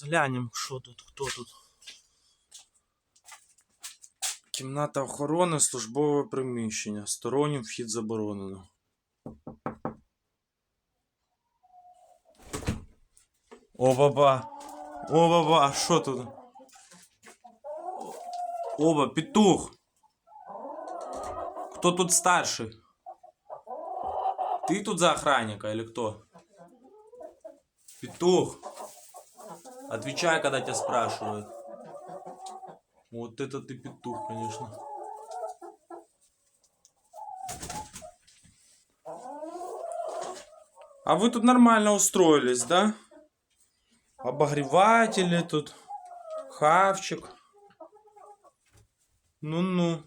Глянем, що тут, хто тут. Кімната охорони, службове приміщення. Стороннім вхід заборонено. О, баба! О, баба, що тут? Оба, петух! Кто тут старший? Ты тут за охранника или кто? Петух! Отвечай, когда тебя спрашивают. Вот это ты петух, конечно. А вы тут нормально устроились, да? Обогреватели тут, хавчик. Ну-ну.